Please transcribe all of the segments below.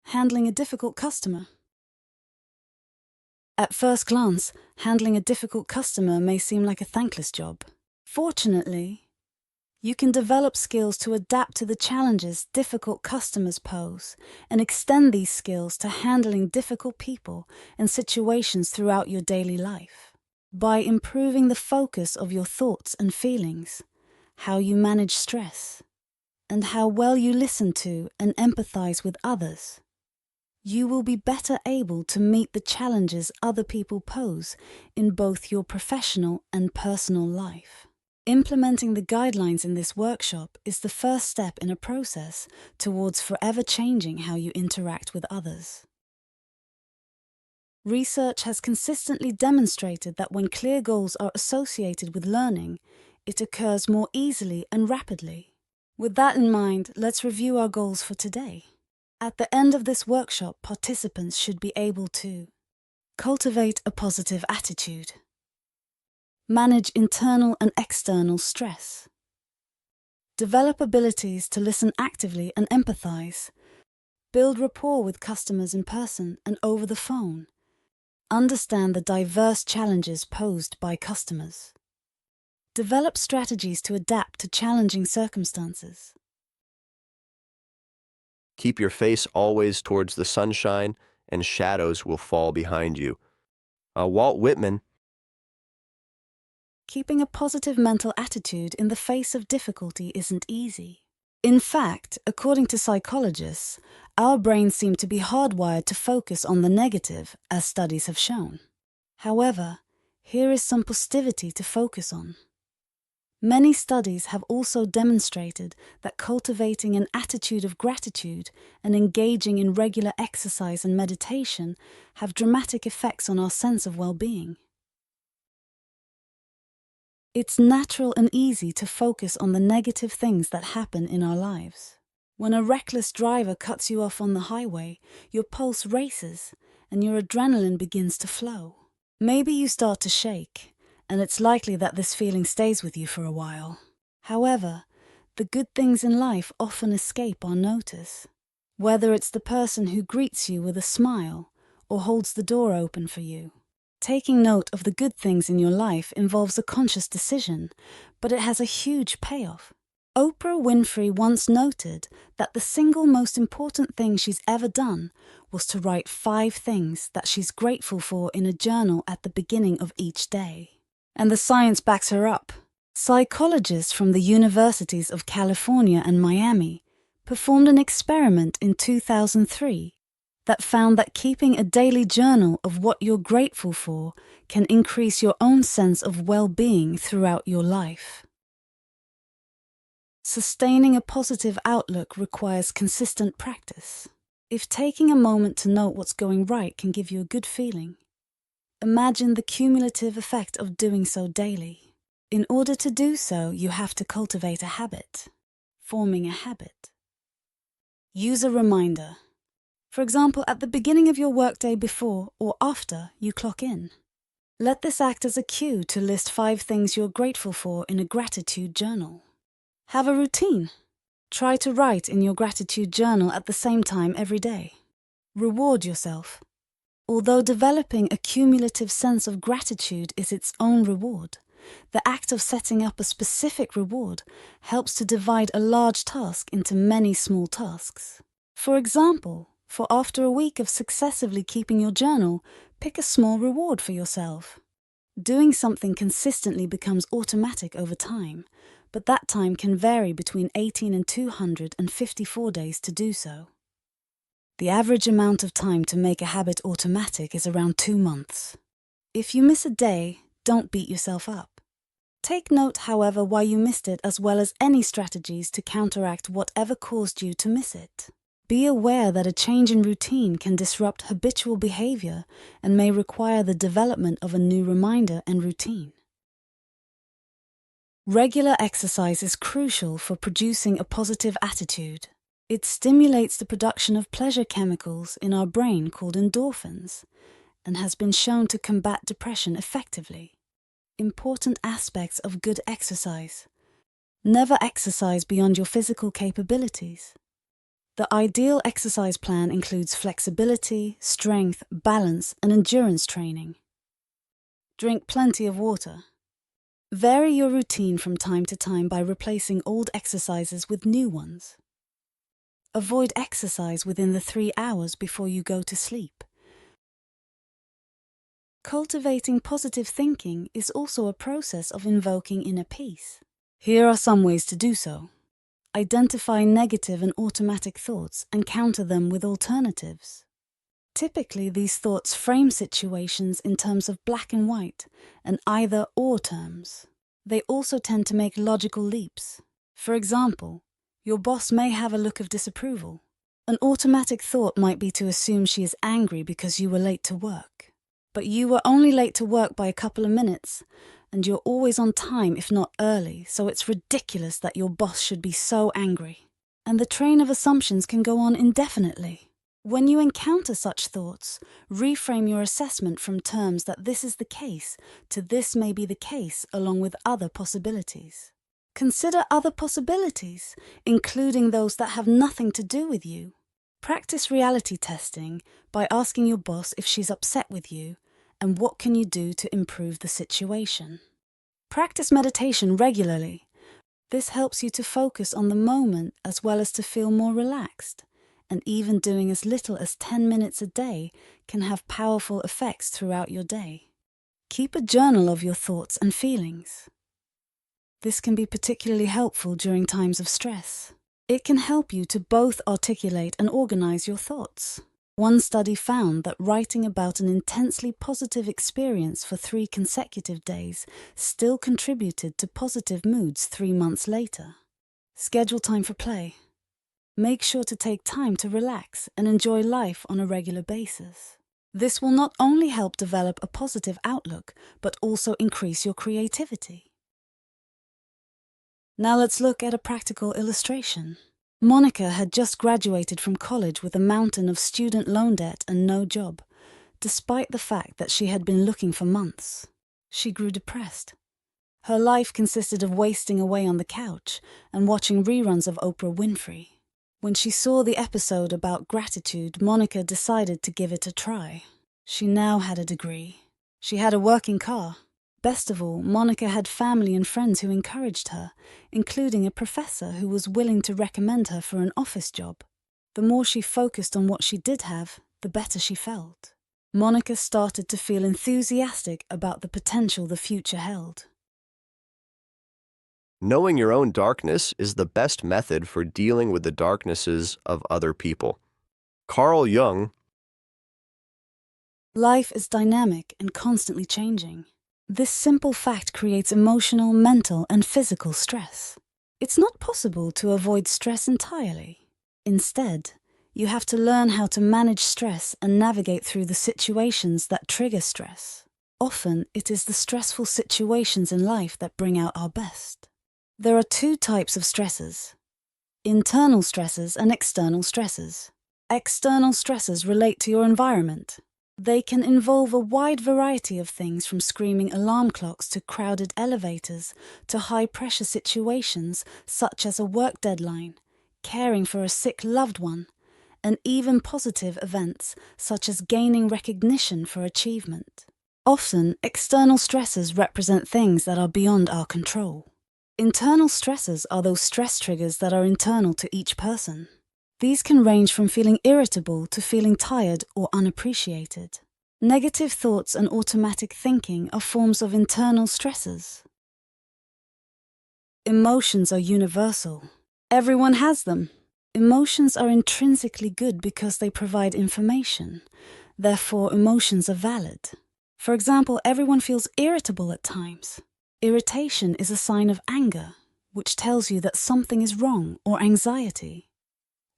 Handling a difficult customer. At first glance, handling a difficult customer may seem like a thankless job. Fortunately, you can develop skills to adapt to the challenges difficult customers pose and extend these skills to handling difficult people and situations throughout your daily life. By improving the focus of your thoughts and feelings, how you manage stress, and how well you listen to and empathize with others, you will be better able to meet the challenges other people pose in both your professional and personal life. Implementing the guidelines in this workshop is the first step in a process towards forever changing how you interact with others. Research has consistently demonstrated that when clear goals are associated with learning, it occurs more easily and rapidly. With that in mind, let's review our goals for today. At the end of this workshop, participants should be able to cultivate a positive attitude, manage internal and external stress, develop abilities to listen actively and empathize, build rapport with customers in person and over the phone, understand the diverse challenges posed by customers, develop strategies to adapt to challenging circumstances. Keep your face always towards the sunshine, and shadows will fall behind you. Walt Whitman. Keeping a positive mental attitude in the face of difficulty isn't easy. In fact, according to psychologists, our brains seem to be hardwired to focus on the negative, as studies have shown. However, here is some positivity to focus on. Many studies have also demonstrated that cultivating an attitude of gratitude and engaging in regular exercise and meditation have dramatic effects on our sense of well-being. It's natural and easy to focus on the negative things that happen in our lives. When a reckless driver cuts you off on the highway, your pulse races and your adrenaline begins to flow. Maybe you start to shake, and it's likely that this feeling stays with you for a while. However, the good things in life often escape our notice. Whether it's the person who greets you with a smile or holds the door open for you. Taking note of the good things in your life involves a conscious decision, but it has a huge payoff. Oprah Winfrey once noted that the single most important thing she's ever done was to write 5 things that she's grateful for in a journal at the beginning of each day. And the science backs her up. Psychologists from the universities of California and Miami performed an experiment in 2003 that found that keeping a daily journal of what you're grateful for can increase your own sense of well-being throughout your life. Sustaining a positive outlook requires consistent practice. If taking a moment to note what's going right can give you a good feeling, imagine the cumulative effect of doing so daily. In order to do so, you have to cultivate a habit. Forming a habit. Use a reminder. For example, at the beginning of your workday before or after you clock in. Let this act as a cue to list 5 things you're grateful for in a gratitude journal. Have a routine. Try to write in your gratitude journal at the same time every day. Reward yourself. Although developing a cumulative sense of gratitude is its own reward, the act of setting up a specific reward helps to divide a large task into many small tasks. For example, for after a week of successively keeping your journal, pick a small reward for yourself. Doing something consistently becomes automatic over time, but that time can vary between 18 and 254 days to do so. The average amount of time to make a habit automatic is around 2 months. If you miss a day, don't beat yourself up. Take note, however, why you missed it, as well as any strategies to counteract whatever caused you to miss it. Be aware that a change in routine can disrupt habitual behavior and may require the development of a new reminder and routine. Regular exercise is crucial for producing a positive attitude. It stimulates the production of pleasure chemicals in our brain called endorphins and has been shown to combat depression effectively. Important aspects of good exercise. Never exercise beyond your physical capabilities. The ideal exercise plan includes flexibility, strength, balance, and endurance training. Drink plenty of water. Vary your routine from time to time by replacing old exercises with new ones. Avoid exercise within the 3 hours before you go to sleep. Cultivating positive thinking is also a process of invoking inner peace. Here are some ways to do so. Identify negative and automatic thoughts and counter them with alternatives. Typically, these thoughts frame situations in terms of black and white and either-or terms. They also tend to make logical leaps. For example, your boss may have a look of disapproval. An automatic thought might be to assume she is angry because you were late to work. But you were only late to work by a couple of minutes, and you're always on time if not early, so it's ridiculous that your boss should be so angry. And the train of assumptions can go on indefinitely. When you encounter such thoughts, reframe your assessment from terms that this is the case to this may be the case along with other possibilities. Consider other possibilities, including those that have nothing to do with you. Practice reality testing by asking your boss if she's upset with you and what can you do to improve the situation. Practice meditation regularly. This helps you to focus on the moment as well as to feel more relaxed, and even doing as little as 10 minutes a day can have powerful effects throughout your day. Keep a journal of your thoughts and feelings. This can be particularly helpful during times of stress. It can help you to both articulate and organize your thoughts. One study found that writing about an intensely positive experience for 3 consecutive days still contributed to positive moods 3 months later. Schedule time for play. Make sure to take time to relax and enjoy life on a regular basis. This will not only help develop a positive outlook, but also increase your creativity. Now let's look at a practical illustration. Monica had just graduated from college with a mountain of student loan debt and no job, despite the fact that she had been looking for months. She grew depressed. Her life consisted of wasting away on the couch and watching reruns of Oprah Winfrey. When she saw the episode about gratitude, Monica decided to give it a try. She now had a degree. She had a working car. Best of all, Monica had family and friends who encouraged her, including a professor who was willing to recommend her for an office job. The more she focused on what she did have, the better she felt. Monica started to feel enthusiastic about the potential the future held. Knowing your own darkness is the best method for dealing with the darknesses of other people. Carl Jung. Life is dynamic and constantly changing. This simple fact creates emotional, mental, and physical stress. It's not possible to avoid stress entirely. Instead, you have to learn how to manage stress and navigate through the situations that trigger stress. Often, it is the stressful situations in life that bring out our best. There are 2 types of stresses: internal stresses and external stresses. External stresses relate to your environment. They can involve a wide variety of things from screaming alarm clocks to crowded elevators to high-pressure situations such as a work deadline, caring for a sick loved one, and even positive events such as gaining recognition for achievement. Often, external stresses represent things that are beyond our control. Internal stresses are those stress triggers that are internal to each person. These can range from feeling irritable to feeling tired or unappreciated. Negative thoughts and automatic thinking are forms of internal stresses. Emotions are universal. Everyone has them. Emotions are intrinsically good because they provide information. Therefore, emotions are valid. For example, everyone feels irritable at times. Irritation is a sign of anger, which tells you that something is wrong, or anxiety,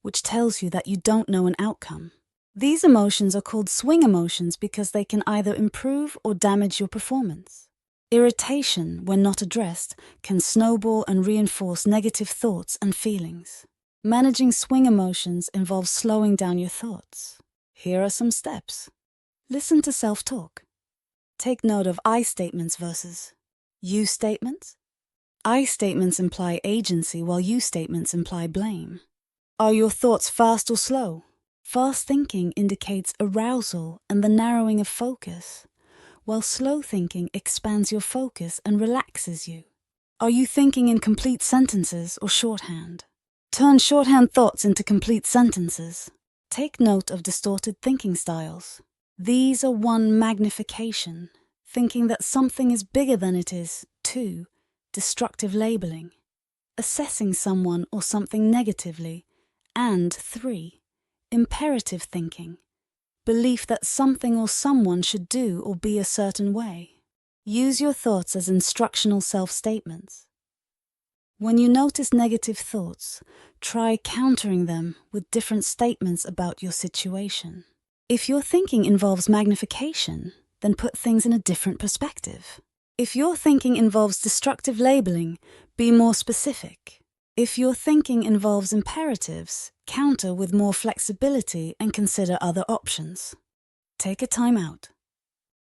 which tells you that you don't know an outcome. These emotions are called swing emotions because they can either improve or damage your performance. Irritation, when not addressed, can snowball and reinforce negative thoughts and feelings. Managing swing emotions involves slowing down your thoughts. Here are some steps. Listen to self-talk. Take note of I statements versus you statements. I statements imply agency while you statements imply blame. Are your thoughts fast or slow? Fast thinking indicates arousal and the narrowing of focus, while slow thinking expands your focus and relaxes you. Are you thinking in complete sentences or shorthand? Turn shorthand thoughts into complete sentences. Take note of distorted thinking styles. These are 1, magnification, thinking that something is bigger than it is. 2, destructive labeling, assessing someone or something negatively. And 3, imperative thinking, belief that something or someone should do or be a certain way. Use your thoughts as instructional self-statements. When you notice negative thoughts, try countering them with different statements about your situation. If your thinking involves magnification, then put things in a different perspective. If your thinking involves destructive labeling, be more specific. If your thinking involves imperatives, counter with more flexibility and consider other options. Take a time out.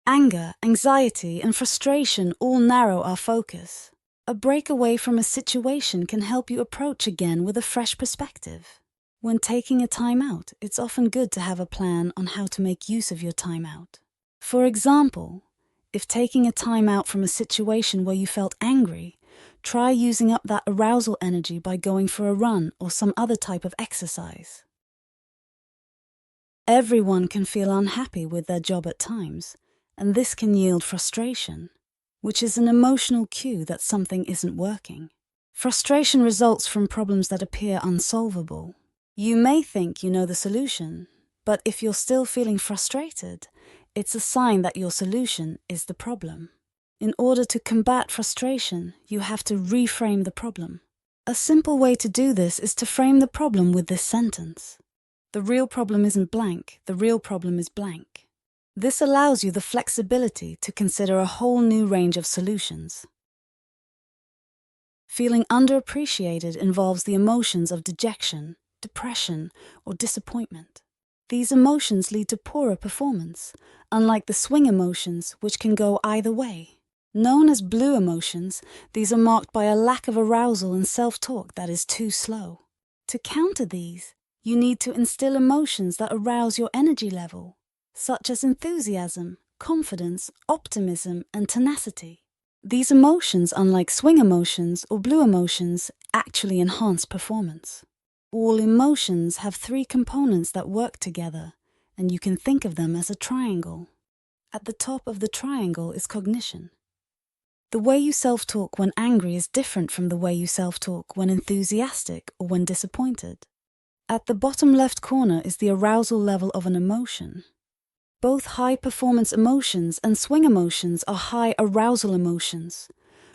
Anger, anxiety, and frustration all narrow our focus. A break away from a situation can help you approach again with a fresh perspective. When taking a time out, it's often good to have a plan on how to make use of your time out. For example, if taking a time out from a situation where you felt angry, try using up that arousal energy by going for a run or some other type of exercise. Everyone can feel unhappy with their job at times, and this can yield frustration, which is an emotional cue that something isn't working. Frustration results from problems that appear unsolvable. You may think you know the solution, but if you're still feeling frustrated, it's a sign that your solution is the problem. In order to combat frustration, you have to reframe the problem. A simple way to do this is to frame the problem with this sentence. The real problem isn't blank, the real problem is blank. This allows you the flexibility to consider a whole new range of solutions. Feeling underappreciated involves the emotions of dejection, depression, or disappointment. These emotions lead to poorer performance, unlike the swing emotions, which can go either way. Known as blue emotions, these are marked by a lack of arousal and self-talk that is too slow. To counter these, you need to instill emotions that arouse your energy level, such as enthusiasm, confidence, optimism, and tenacity. These emotions, unlike swing emotions or blue emotions, actually enhance performance. All emotions have 3 components that work together, and you can think of them as a triangle. At the top of the triangle is cognition. The way you self-talk when angry is different from the way you self-talk when enthusiastic or when disappointed. At the bottom left corner is the arousal level of an emotion. Both high-performance emotions and swing emotions are high arousal emotions,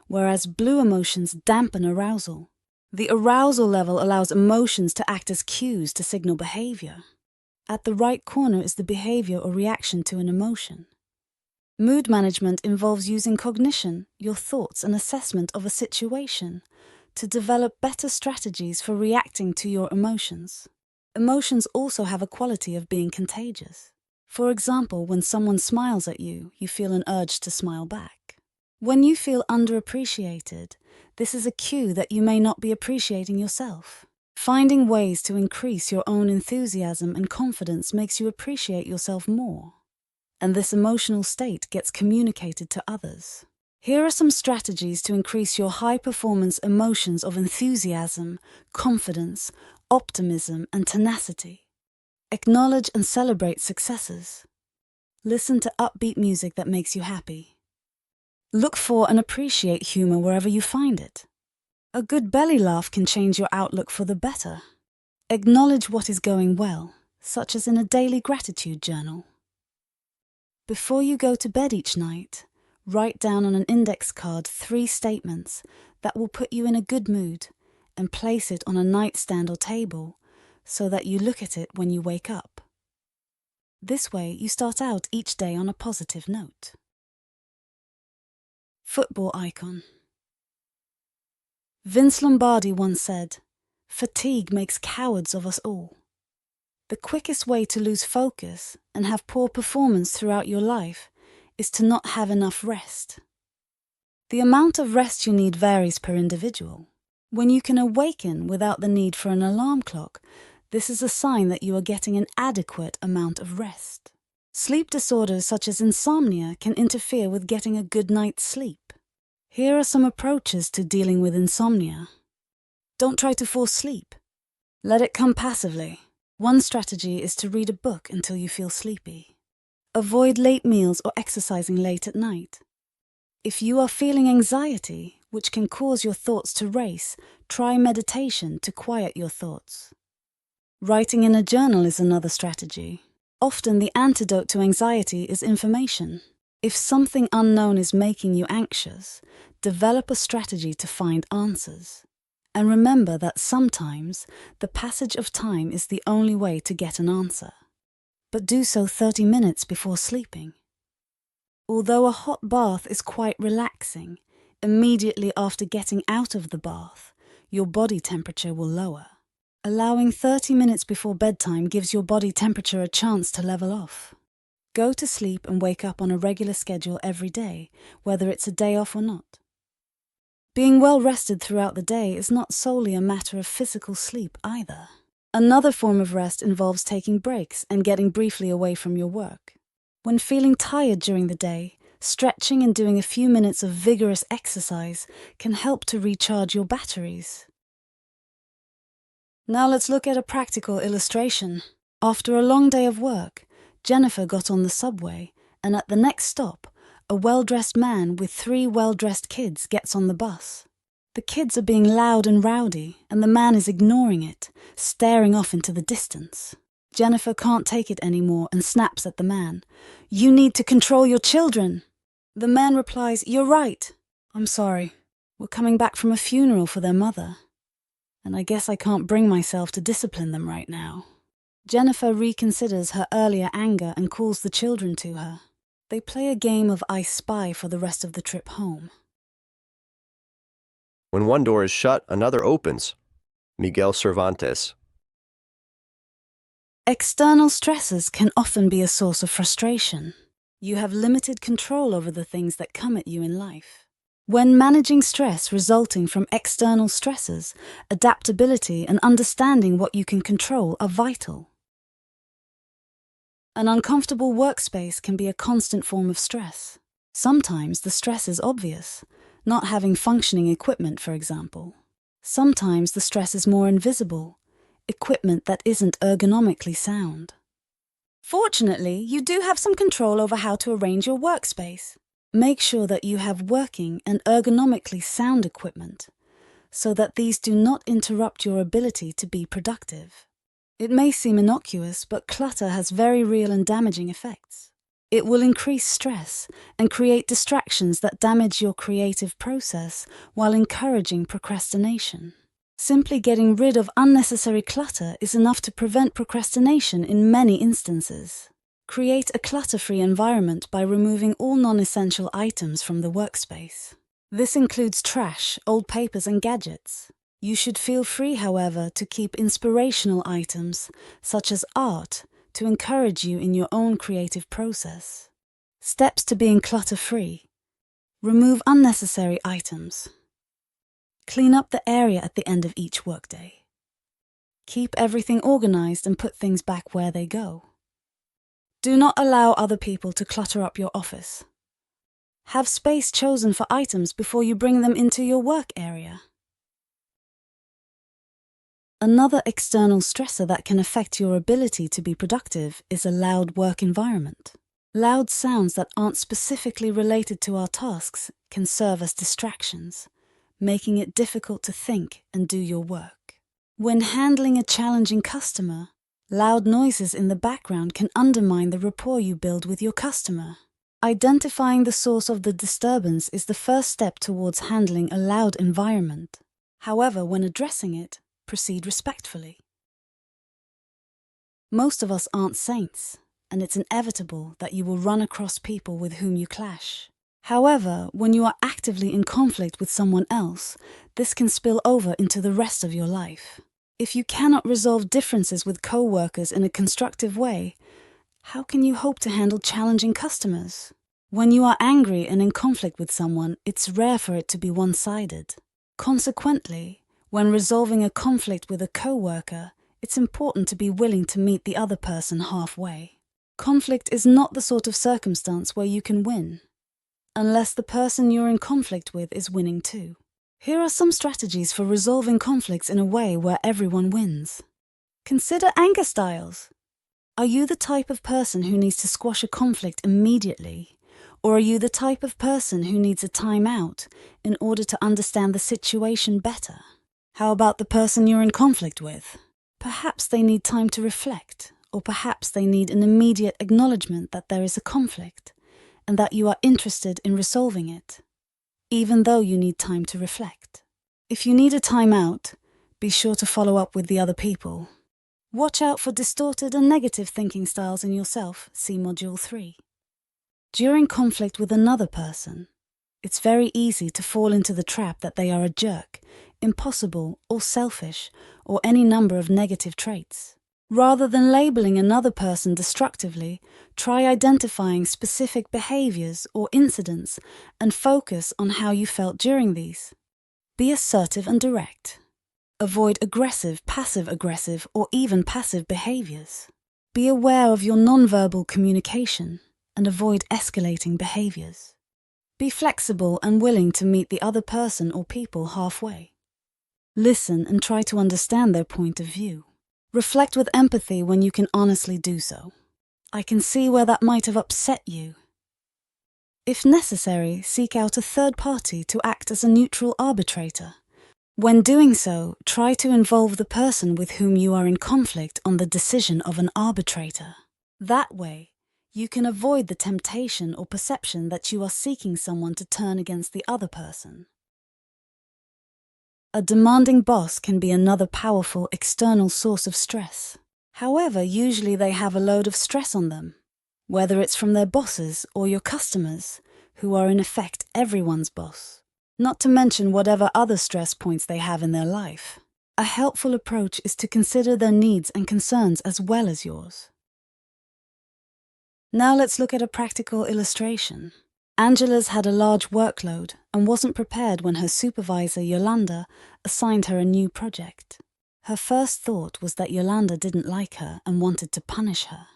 whereas blue emotions dampen arousal. The arousal level allows emotions to act as cues to signal behavior. At the right corner is the behavior or reaction to an emotion. Mood management involves using cognition, your thoughts and assessment of a situation, to develop better strategies for reacting to your emotions. Emotions also have a quality of being contagious. For example, when someone smiles at you, you feel an urge to smile back. When you feel underappreciated, this is a cue that you may not be appreciating yourself. Finding ways to increase your own enthusiasm and confidence makes you appreciate yourself more, and this emotional state gets communicated to others. Here are some strategies to increase your high-performance emotions of enthusiasm, confidence, optimism, and tenacity. Acknowledge and celebrate successes. Listen to upbeat music that makes you happy. Look for and appreciate humor wherever you find it. A good belly laugh can change your outlook for the better. Acknowledge what is going well, such as in a daily gratitude journal. Before you go to bed each night, write down on an index card 3 statements that will put you in a good mood and place it on a nightstand or table so that you look at it when you wake up. This way, you start out each day on a positive note. Football icon. Vince Lombardi once said, "Fatigue makes cowards of us all." The quickest way to lose focus and have poor performance throughout your life is to not have enough rest. The amount of rest you need varies per individual. When you can awaken without the need for an alarm clock, This is a sign that you are getting an adequate amount of rest. Sleep disorders such as insomnia can interfere with getting a good night's sleep. Here are some approaches to dealing with insomnia. Don't try to force sleep. Let it come passively. One strategy is to read a book until you feel sleepy. Avoid late meals or exercising late at night. If you are feeling anxiety, which can cause your thoughts to race, try meditation to quiet your thoughts. Writing in a journal is another strategy. Often the antidote to anxiety is information. If something unknown is making you anxious, develop a strategy to find answers. And remember that sometimes the passage of time is the only way to get an answer. But do so 30 minutes before sleeping. Although a hot bath is quite relaxing, immediately after getting out of the bath, your body temperature will lower. Allowing 30 minutes before bedtime gives your body temperature a chance to level off. Go to sleep and wake up on a regular schedule every day, whether it's a day off or not. Being well rested throughout the day is not solely a matter of physical sleep either. Another form of rest involves taking breaks and getting briefly away from your work. When feeling tired during the day, stretching and doing a few minutes of vigorous exercise can help to recharge your batteries. Now let's look at a practical illustration. After a long day of work, Jennifer got on the subway, and at the next stop, a well-dressed man with 3 well-dressed kids gets on the bus. The kids are being loud and rowdy, and the man is ignoring it, staring off into the distance. Jennifer can't take it anymore and snaps at the man. "You need to control your children." The man replies, "You're right. I'm sorry. We're coming back from a funeral for their mother. And I guess I can't bring myself to discipline them right now." Jennifer reconsiders her earlier anger and calls the children to her. They play a game of I Spy for the rest of the trip home. When one door is shut, another opens. Miguel Cervantes. External stresses can often be a source of frustration. You have limited control over the things that come at you in life. When managing stress resulting from external stresses, adaptability and understanding what you can control are vital. An uncomfortable workspace can be a constant form of stress. Sometimes the stress is obvious, not having functioning equipment, for example. Sometimes the stress is more invisible, equipment that isn't ergonomically sound. Fortunately, you do have some control over how to arrange your workspace. Make sure that you have working and ergonomically sound equipment, so that these do not interrupt your ability to be productive. It may seem innocuous, but clutter has very real and damaging effects. It will increase stress and create distractions that damage your creative process while encouraging procrastination. Simply getting rid of unnecessary clutter is enough to prevent procrastination in many instances. Create a clutter-free environment by removing all non-essential items from the workspace. This includes trash, old papers and gadgets. You should feel free, however, to keep inspirational items, such as art, to encourage you in your own creative process. Steps to being clutter-free. Remove unnecessary items. Clean up the area at the end of each workday. Keep everything organized and put things back where they go. Do not allow other people to clutter up your office. Have space chosen for items before you bring them into your work area. Another external stressor that can affect your ability to be productive is a loud work environment. Loud sounds that aren't specifically related to our tasks can serve as distractions, making it difficult to think and do your work. When handling a challenging customer, loud noises in the background can undermine the rapport you build with your customer. Identifying the source of the disturbance is the first step towards handling a loud environment. However, when addressing it, proceed respectfully. Most of us aren't saints, and it's inevitable that you will run across people with whom you clash. However, when you are actively in conflict with someone else, this can spill over into the rest of your life. If you cannot resolve differences with co-workers in a constructive way, how can you hope to handle challenging customers? When you are angry and in conflict with someone, it's rare for it to be one-sided. Consequently, when resolving a conflict with a co-worker, It's important to be willing to meet the other person halfway. Conflict is not the sort of circumstance where you can win, unless the person you're in conflict with is winning too. Here are some strategies for resolving conflicts in a way where everyone wins. Consider anger styles. Are you the type of person who needs to squash a conflict immediately? Or are you the type of person who needs a time out in order to understand the situation better? How about the person you're in conflict with? Perhaps they need time to reflect, or perhaps they need an immediate acknowledgement that there is a conflict and that you are interested in resolving it, even though you need time to reflect. If you need a time out, be sure to follow up with the other people. Watch out for distorted and negative thinking styles in yourself, see Module 3. During conflict with another person, it's very easy to fall into the trap that they are a jerk, impossible, or selfish, or any number of negative traits. Rather than labeling another person destructively, try identifying specific behaviors or incidents and focus on how you felt during these. Be assertive and direct. Avoid aggressive, passive-aggressive, or even passive behaviors. Be aware of your nonverbal communication and avoid escalating behaviors. Be flexible and willing to meet the other person or people halfway. Listen and try to understand their point of view. Reflect with empathy when you can honestly do so. I can see where that might have upset you. If necessary, seek out a third party to act as a neutral arbitrator. When doing so, try to involve the person with whom you are in conflict on the decision of an arbitrator. That way, you can avoid the temptation or perception that you are seeking someone to turn against the other person. A demanding boss can be another powerful external source of stress. However, usually they have a load of stress on them, whether it's from their bosses or your customers, who are in effect everyone's boss. Not to mention whatever other stress points they have in their life. A helpful approach is to consider their needs and concerns as well as yours. Now let's look at a practical illustration. Angela's had a large workload and wasn't prepared when her supervisor, Yolanda, assigned her a new project. Her first thought was that Yolanda didn't like her and wanted to punish her.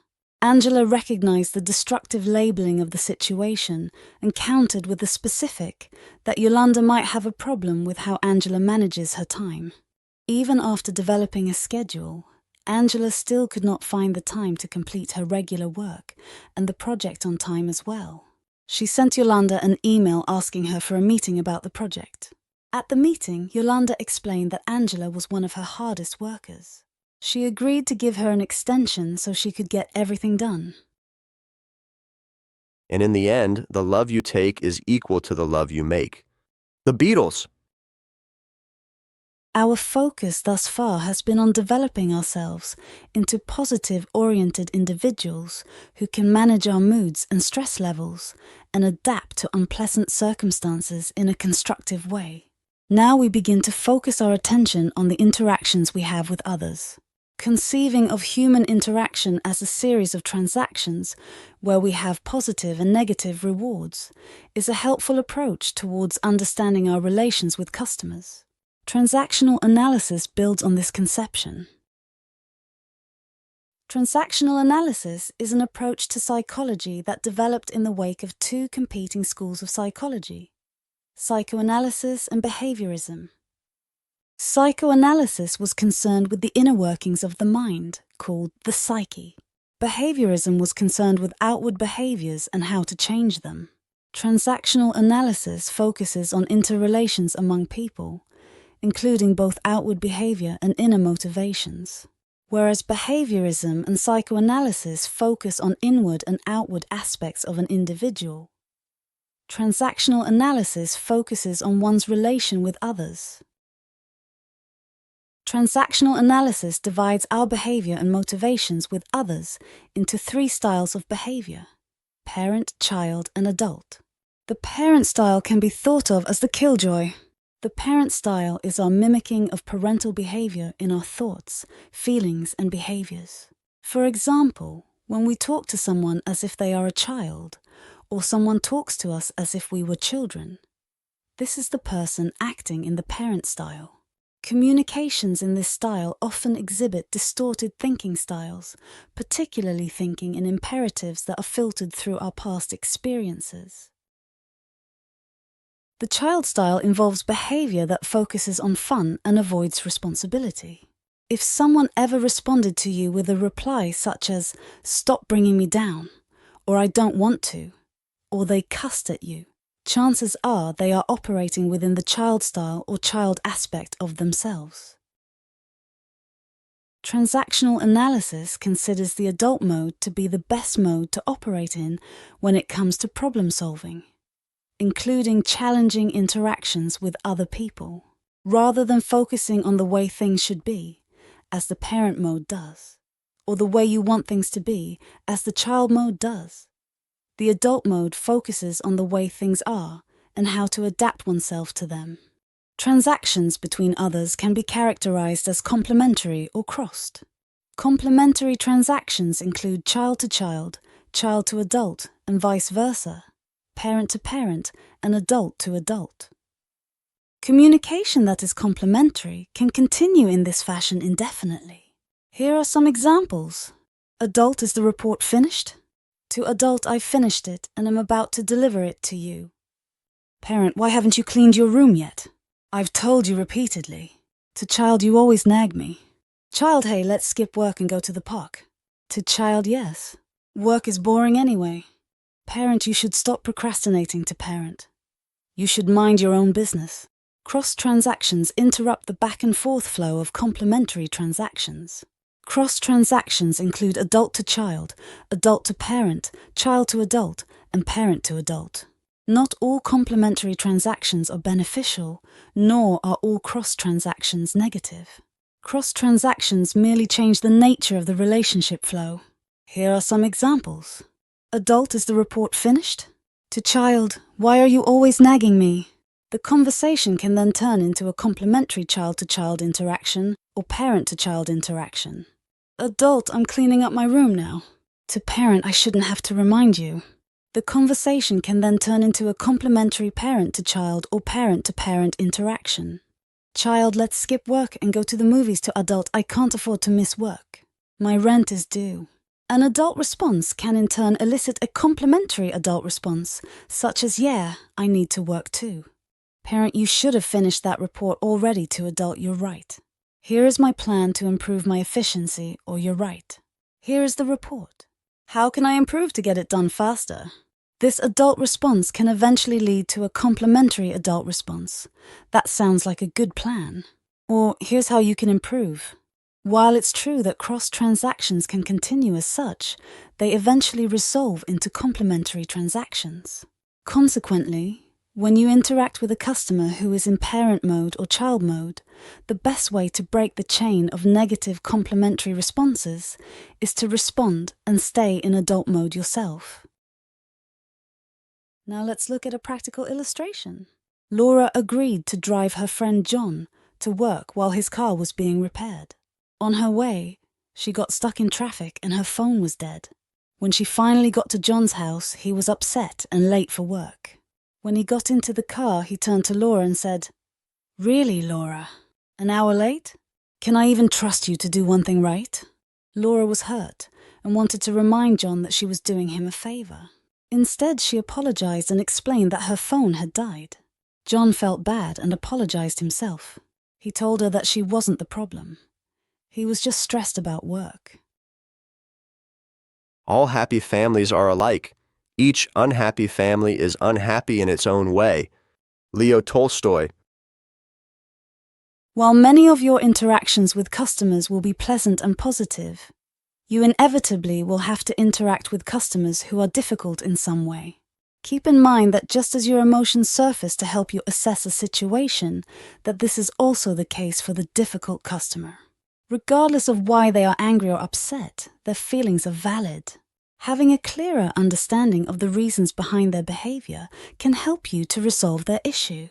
Angela recognized the destructive labeling of the situation and countered with the specific that Yolanda might have a problem with how Angela manages her time. Even after developing a schedule, Angela still could not find the time to complete her regular work and the project on time as well. She sent Yolanda an email asking her for a meeting about the project. At the meeting, Yolanda explained that Angela was one of her hardest workers. She agreed to give her an extension so she could get everything done. And in the end, the love you take is equal to the love you make. The Beatles. Our focus thus far has been on developing ourselves into positive-oriented individuals who can manage our moods and stress levels and adapt to unpleasant circumstances in a constructive way. Now we begin to focus our attention on the interactions we have with others. Conceiving of human interaction as a series of transactions where we have positive and negative rewards is a helpful approach towards understanding our relations with customers. Transactional analysis builds on this conception. Transactional analysis is an approach to psychology that developed in the wake of two competing schools of psychology: psychoanalysis and behaviorism. Psychoanalysis was concerned with the inner workings of the mind, called the psyche. Behaviorism was concerned with outward behaviors and how to change them. Transactional analysis focuses on interrelations among people, including both outward behavior and inner motivations, whereas behaviorism and psychoanalysis focus on inward and outward aspects of an individual. Transactional analysis focuses on one's relation with others. Transactional analysis divides our behavior and motivations with others into three styles of behavior: parent, child, and adult. The parent style can be thought of as the killjoy. The parent style is our mimicking of parental behavior in our thoughts, feelings, and behaviors. For example, when we talk to someone as if they are a child, or someone talks to us as if we were children, this is the person acting in the parent style. Communications in this style often exhibit distorted thinking styles, particularly thinking in imperatives that are filtered through our past experiences. The child style involves behavior that focuses on fun and avoids responsibility. If someone ever responded to you with a reply such as, "Stop bringing me down," or "I don't want to," or they cussed at you, chances are they are operating within the child style or child aspect of themselves. Transactional analysis considers the adult mode to be the best mode to operate in when it comes to problem solving, including challenging interactions with other people, rather than focusing on the way things should be, as the parent mode does, or the way you want things to be, as the child mode does. The adult mode focuses on the way things are and how to adapt oneself to them. Transactions between others can be characterized as complementary or crossed. Complementary transactions include child to adult, and vice versa, parent to parent, and adult to adult. Communication that is complementary can continue in this fashion indefinitely. Here are some examples. Adult, is the report finished? To adult, I've finished it and am about to deliver it to you. Parent, why haven't you cleaned your room yet? I've told you repeatedly. To child, you always nag me. Child, hey, let's skip work and go to the park. To child, yes. Work is boring anyway. Parent, you should stop procrastinating. To parent, you should mind your own business. Cross transactions interrupt the back and forth flow of complementary transactions. Cross transactions include adult to parent, child to adult, and parent to adult. Not all complementary transactions are beneficial, nor are all cross transactions negative. Cross transactions merely change the nature of the relationship flow. Here are some examples. Adult, is the report finished? To child, why are you always nagging me? The conversation can then turn into a complementary child-to-child interaction or parent-to-child interaction. Adult, I'm cleaning up my room now. To parent, I shouldn't have to remind you. The conversation can then turn into a complementary parent-to-child or parent-to-parent interaction. Child, let's skip work and go to the movies. To adult, I can't afford to miss work. My rent is due. An adult response can in turn elicit a complementary adult response, such as, yeah, I need to work too. Parent, you should have finished that report already. To adult, you're right. Here is my plan to improve my efficiency, or you're right. Here is the report. How can I improve to get it done faster? This adult response can eventually lead to a complementary adult response. That sounds like a good plan. Or here's how you can improve. While it's true that cross-transactions can continue as such, they eventually resolve into complementary transactions. Consequently, when you interact with a customer who is in parent mode or child mode, the best way to break the chain of negative complementary responses is to respond and stay in adult mode yourself. Now let's look at a practical illustration. Laura agreed to drive her friend John to work while his car was being repaired. On her way, she got stuck in traffic and her phone was dead. When she finally got to John's house, he was upset and late for work. When he got into the car, he turned to Laura and said, "Really, Laura? An hour late? Can I even trust you to do one thing right?" Laura was hurt and wanted to remind John that she was doing him a favor. Instead, she apologized and explained that her phone had died. John felt bad and apologized himself. He told her that she wasn't the problem. He was just stressed about work. All happy families are alike. Each unhappy family is unhappy in its own way. Leo Tolstoy. While many of your interactions with customers will be pleasant and positive, you inevitably will have to interact with customers who are difficult in some way. Keep in mind that just as your emotions surface to help you assess a situation, that this is also the case for the difficult customer. Regardless of why they are angry or upset, their feelings are valid. Having a clearer understanding of the reasons behind their behavior can help you to resolve their issue.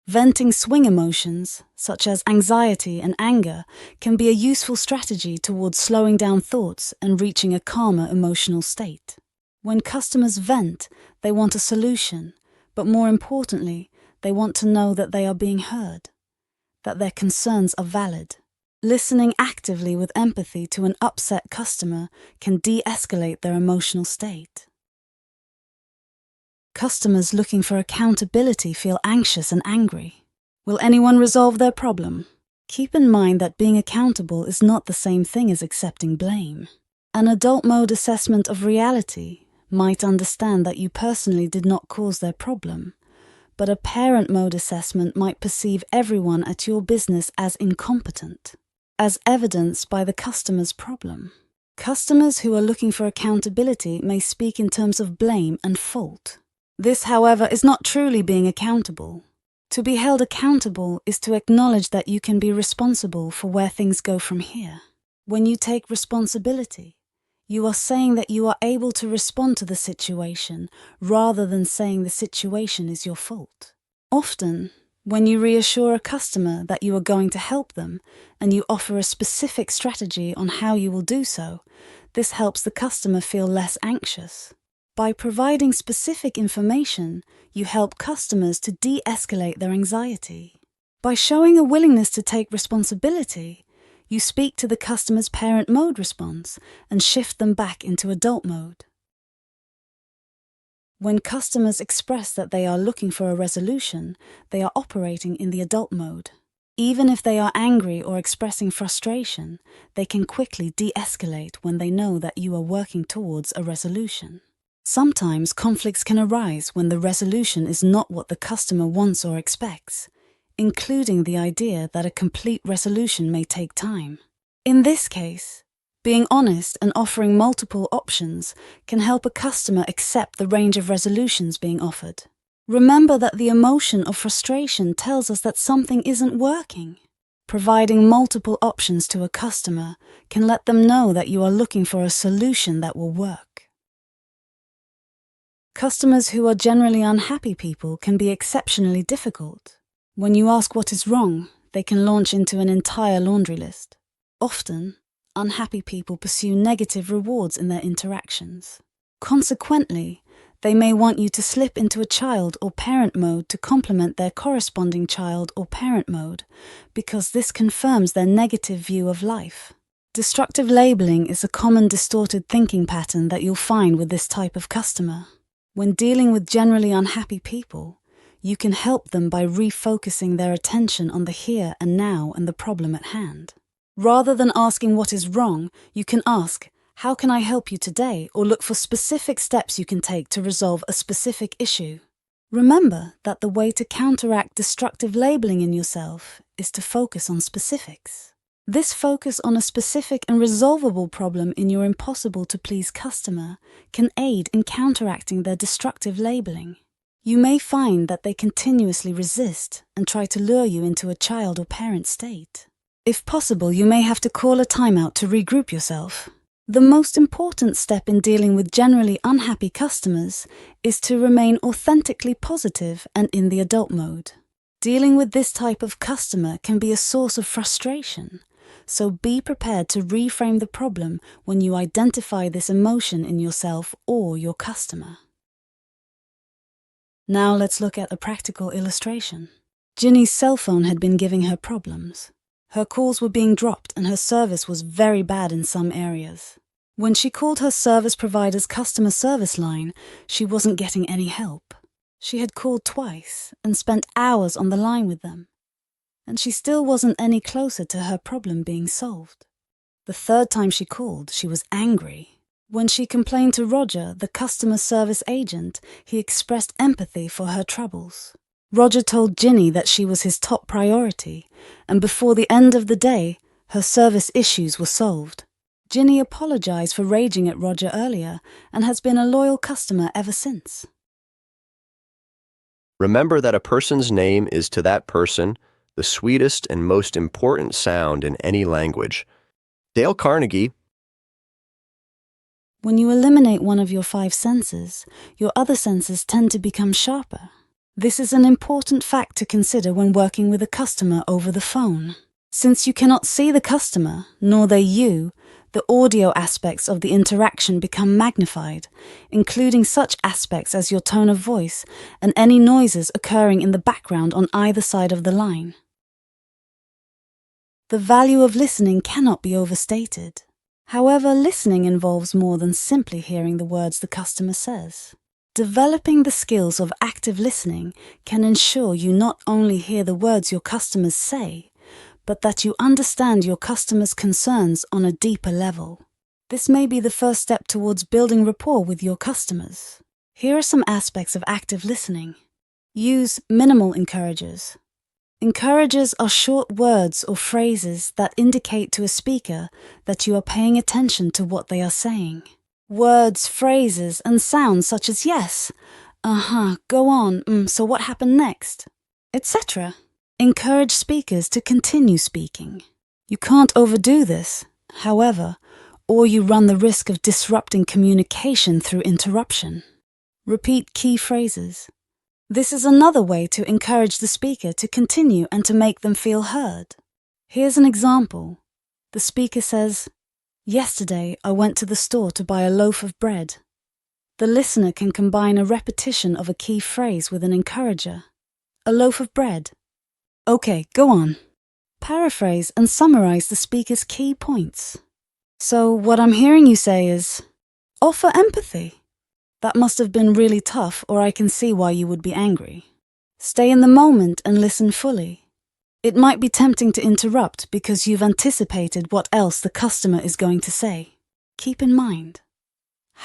Venting swing emotions, such as anxiety and anger, can be a useful strategy towards slowing down thoughts and reaching a calmer emotional state. When customers vent, they want a solution, but more importantly, they want to know that they are being heard. that their concerns are valid. Listening actively with empathy to an upset customer can de-escalate their emotional state. Customers looking for accountability feel anxious and angry. Will anyone resolve their problem? Keep in mind that being accountable is not the same thing as accepting blame. An adult mode assessment of reality might understand that you personally did not cause their problem, but a parent mode assessment might perceive everyone at your business as incompetent, as evidenced by the customer's problem. Customers who are looking for accountability may speak in terms of blame and fault. This, however, is not truly being accountable. To be held accountable is to acknowledge that you can be responsible for where things go from here. When you take responsibility, you are saying that you are able to respond to the situation rather than saying the situation is your fault. Often, when you reassure a customer that you are going to help them and you offer a specific strategy on how you will do so, this helps the customer feel less anxious. By providing specific information, you help customers to de-escalate their anxiety. By showing a willingness to take responsibility, you speak to the customer's parent mode response and shift them back into adult mode. When customers express that they are looking for a resolution, they are operating in the adult mode. Even if they are angry or expressing frustration, they can quickly de-escalate when they know that you are working towards a resolution. Sometimes conflicts can arise when the resolution is not what the customer wants or expects, including the idea that a complete resolution may take time. In this case, being honest and offering multiple options can help a customer accept the range of resolutions being offered. Remember that the emotion of frustration tells us that something isn't working. Providing multiple options to a customer can let them know that you are looking for a solution that will work. Customers who are generally unhappy people can be exceptionally difficult. When you ask what is wrong, they can launch into an entire laundry list. Often, unhappy people pursue negative rewards in their interactions. Consequently, they may want you to slip into a child or parent mode to complement their corresponding child or parent mode, because this confirms their negative view of life. Destructive labeling is a common distorted thinking pattern that you'll find with this type of customer. When dealing with generally unhappy people, you can help them by refocusing their attention on the here and now and the problem at hand. Rather than asking what is wrong, you can ask, how can I help you today? Or look for specific steps you can take to resolve a specific issue. Remember that the way to counteract destructive labeling in yourself is to focus on specifics. This focus on a specific and resolvable problem in your impossible-to-please customer can aid in counteracting their destructive labeling. You may find that they continuously resist and try to lure you into a child or parent state. If possible, you may have to call a timeout to regroup yourself. The most important step in dealing with generally unhappy customers is to remain authentically positive and in the adult mode. Dealing with this type of customer can be a source of frustration, so be prepared to reframe the problem when you identify this emotion in yourself or your customer. Now let's look at a practical illustration. Ginny's cell phone had been giving her problems. Her calls were being dropped and her service was very bad in some areas. When she called her service provider's customer service line, she wasn't getting any help. She had called twice and spent hours on the line with them, and she still wasn't any closer to her problem being solved. The third time she called, she was angry. When she complained to Roger, the customer service agent, he expressed empathy for her troubles. Roger told Ginny that she was his top priority, and before the end of the day, her service issues were solved. Ginny apologized for raging at Roger earlier and has been a loyal customer ever since. Remember that a person's name is to that person the sweetest and most important sound in any language. Dale Carnegie. When you eliminate one of your 5 senses, your other senses tend to become sharper. This is an important fact to consider when working with a customer over the phone. Since you cannot see the customer, nor they you, the audio aspects of the interaction become magnified, including such aspects as your tone of voice and any noises occurring in the background on either side of the line. The value of listening cannot be overstated. However, listening involves more than simply hearing the words the customer says. Developing the skills of active listening can ensure you not only hear the words your customers say, but that you understand your customers' concerns on a deeper level. This may be the first step towards building rapport with your customers. Here are some aspects of active listening. Use minimal encouragers. Encouragers are short words or phrases that indicate to a speaker that you are paying attention to what they are saying. Words, phrases, and sounds such as yes, go on, so what happened next, etc. Encourage speakers to continue speaking. You can't overdo this, however, or you run the risk of disrupting communication through interruption. Repeat key phrases. This is another way to encourage the speaker to continue and to make them feel heard. Here's an example. The speaker says, "Yesterday I went to the store to buy a loaf of bread." The listener can combine a repetition of a key phrase with an encourager. "A loaf of bread." "Okay, go on." Paraphrase and summarize the speaker's key points. "So what I'm hearing you say is, offer empathy. That must have been really tough, or I can see why you would be angry. Stay in the moment and listen fully. It might be tempting to interrupt because you've anticipated what else the customer is going to say. Keep in mind,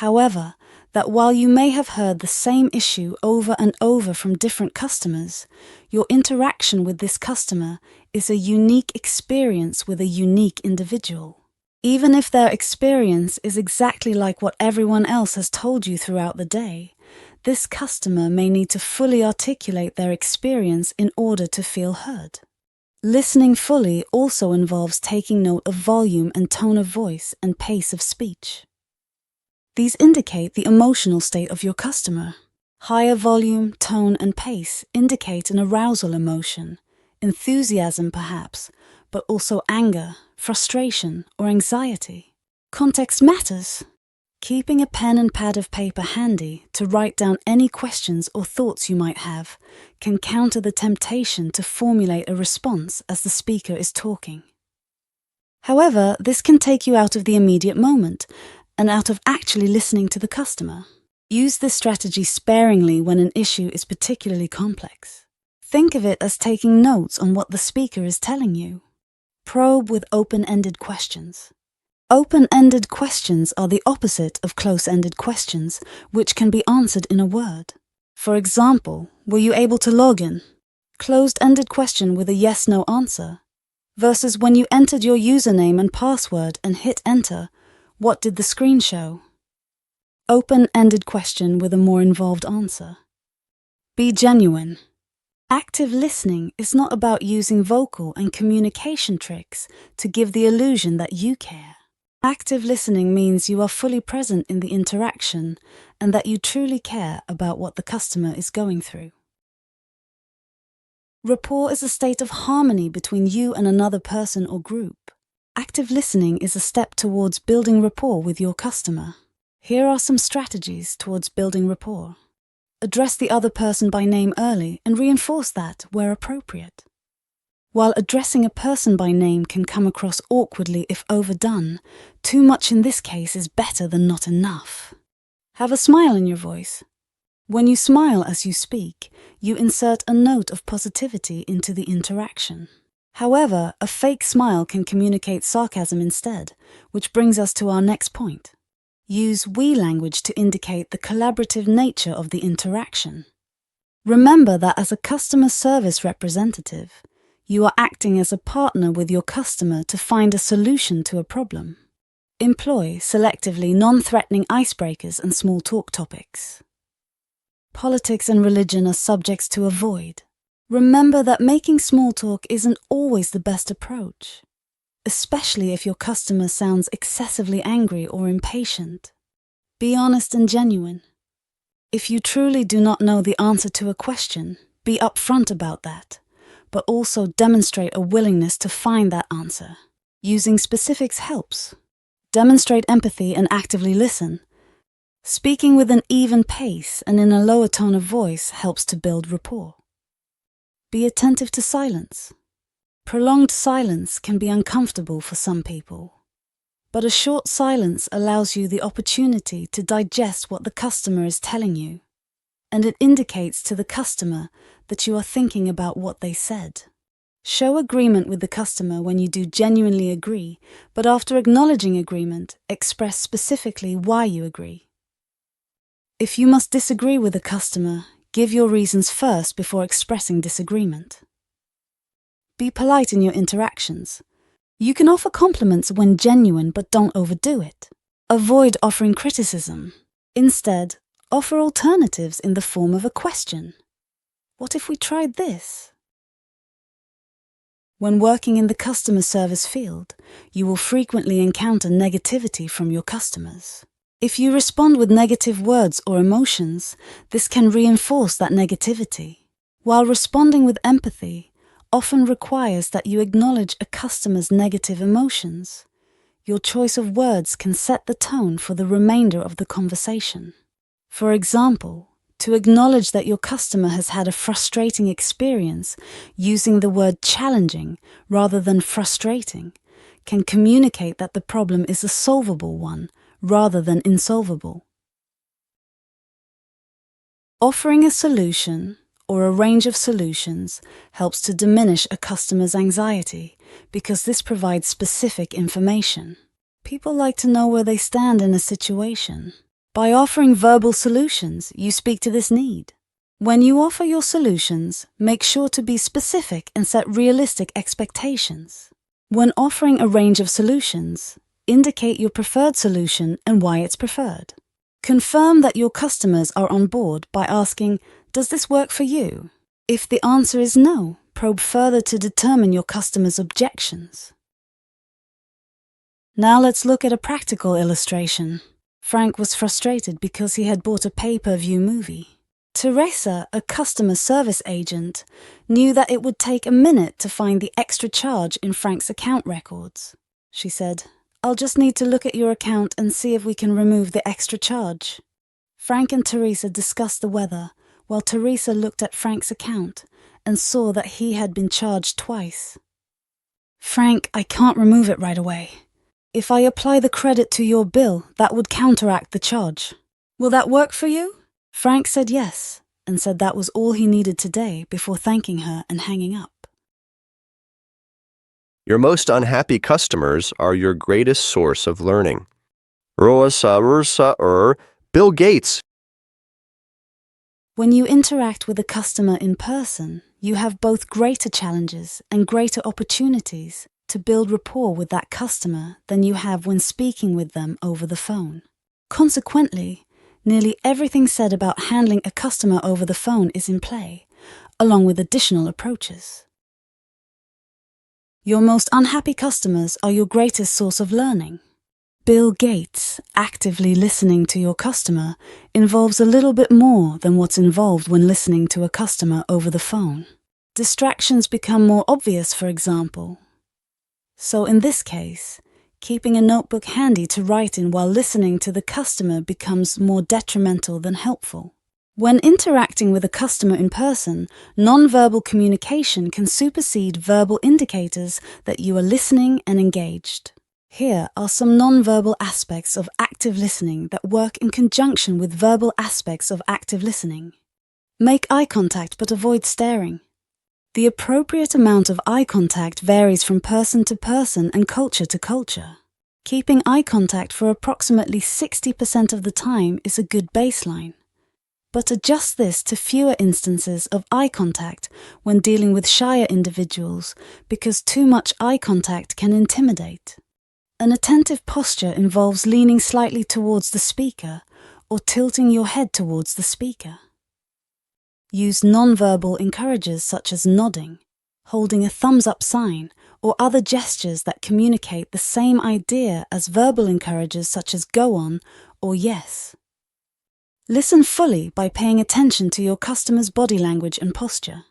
however, that while you may have heard the same issue over and over from different customers, your interaction with this customer is a unique experience with a unique individual. Even if their experience is exactly like what everyone else has told you throughout the day, this customer may need to fully articulate their experience in order to feel heard. Listening fully also involves taking note of volume and tone of voice and pace of speech. These indicate the emotional state of your customer. Higher volume, tone, and pace indicate an arousal emotion, enthusiasm perhaps, but also anger, frustration, or anxiety. Context matters. Keeping a pen and pad of paper handy to write down any questions or thoughts you might have can counter the temptation to formulate a response as the speaker is talking. However, this can take you out of the immediate moment and out of actually listening to the customer. Use this strategy sparingly when an issue is particularly complex. Think of it as taking notes on what the speaker is telling you. Probe with open-ended questions. Open-ended questions are the opposite of close-ended questions, which can be answered in a word. For example, were you able to log in? Closed-ended question with a yes-no answer. Versus when you entered your username and password and hit enter, what did the screen show? Open-ended question with a more involved answer. Be genuine. Active listening is not about using vocal and communication tricks to give the illusion that you care. Active listening means you are fully present in the interaction and that you truly care about what the customer is going through. Rapport is a state of harmony between you and another person or group. Active listening is a step towards building rapport with your customer. Here are some strategies towards building rapport. Address the other person by name early and reinforce that where appropriate. While addressing a person by name can come across awkwardly if overdone, too much in this case is better than not enough. Have a smile in your voice. When you smile as you speak, you insert a note of positivity into the interaction. However, a fake smile can communicate sarcasm instead, which brings us to our next point. Use we language to indicate the collaborative nature of the interaction. Remember that as a customer service representative, you are acting as a partner with your customer to find a solution to a problem. Employ selectively non-threatening icebreakers and small talk topics. Politics and religion are subjects to avoid. Remember that making small talk isn't always the best approach, especially if your customer sounds excessively angry or impatient. Be honest and genuine. If you truly do not know the answer to a question, be upfront about that, but also demonstrate a willingness to find that answer. Using specifics helps. Demonstrate empathy and actively listen. Speaking with an even pace and in a lower tone of voice helps to build rapport. Be attentive to silence. Prolonged silence can be uncomfortable for some people, but a short silence allows you the opportunity to digest what the customer is telling you, and it indicates to the customer that you are thinking about what they said. Show agreement with the customer when you do genuinely agree, but after acknowledging agreement, express specifically why you agree. If you must disagree with a customer, give your reasons first before expressing disagreement. Be polite in your interactions. You can offer compliments when genuine, but don't overdo it. Avoid offering criticism. Instead, offer alternatives in the form of a question. What if we tried this? When working in the customer service field, you will frequently encounter negativity from your customers. If you respond with negative words or emotions, this can reinforce that negativity. While responding with empathy often requires that you acknowledge a customer's negative emotions, your choice of words can set the tone for the remainder of the conversation. For example, to acknowledge that your customer has had a frustrating experience, using the word challenging rather than frustrating can communicate that the problem is a solvable one rather than insolvable. Offering a solution or a range of solutions helps to diminish a customer's anxiety because this provides specific information. People like to know where they stand in a situation. By offering verbal solutions, you speak to this need. When you offer your solutions, make sure to be specific and set realistic expectations. When offering a range of solutions, indicate your preferred solution and why it's preferred. Confirm that your customers are on board by asking, "Does this work for you?" If the answer is no, probe further to determine your customer's objections. Now let's look at a practical illustration. Frank was frustrated because he had bought a pay-per-view movie. Teresa, a customer service agent, knew that it would take a minute to find the extra charge in Frank's account records. She said, "I'll just need to look at your account and see if we can remove the extra charge." Frank and Teresa discussed the weather, while Teresa looked at Frank's account and saw that he had been charged twice. "Frank, I can't remove it right away. If I apply the credit to your bill, that would counteract the charge. Will that work for you?" Frank said yes, and said that was all he needed today before thanking her and hanging up. Your most unhappy customers are your greatest source of learning. Bill Gates. When you interact with a customer in person, you have both greater challenges and greater opportunities to build rapport with that customer than you have when speaking with them over the phone. Consequently, nearly everything said about handling a customer over the phone is in play, along with additional approaches. Your most unhappy customers are your greatest source of learning. Bill Gates actively listening to your customer involves a little bit more than what's involved when listening to a customer over the phone. Distractions become more obvious, for example. So in this case, keeping a notebook handy to write in while listening to the customer becomes more detrimental than helpful. When interacting with a customer in person, non-verbal communication can supersede verbal indicators that you are listening and engaged. Here are some non-verbal aspects of active listening that work in conjunction with verbal aspects of active listening. Make eye contact but avoid staring. The appropriate amount of eye contact varies from person to person and culture to culture. Keeping eye contact for approximately 60% of the time is a good baseline. But adjust this to fewer instances of eye contact when dealing with shyer individuals because too much eye contact can intimidate. An attentive posture involves leaning slightly towards the speaker or tilting your head towards the speaker. Use non-verbal encouragers such as nodding, holding a thumbs-up sign, or other gestures that communicate the same idea as verbal encouragers such as go on or yes. Listen fully by paying attention to your customer's body language and posture.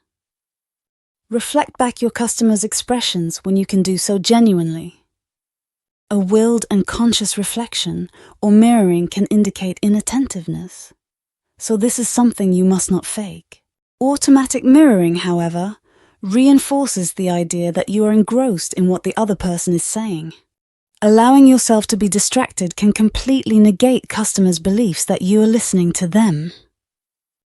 Reflect back your customer's expressions when you can do so genuinely. A willed and conscious reflection or mirroring can indicate inattentiveness, so this is something you must not fake. Automatic mirroring, however, reinforces the idea that you are engrossed in what the other person is saying. Allowing yourself to be distracted can completely negate customers' beliefs that you are listening to them.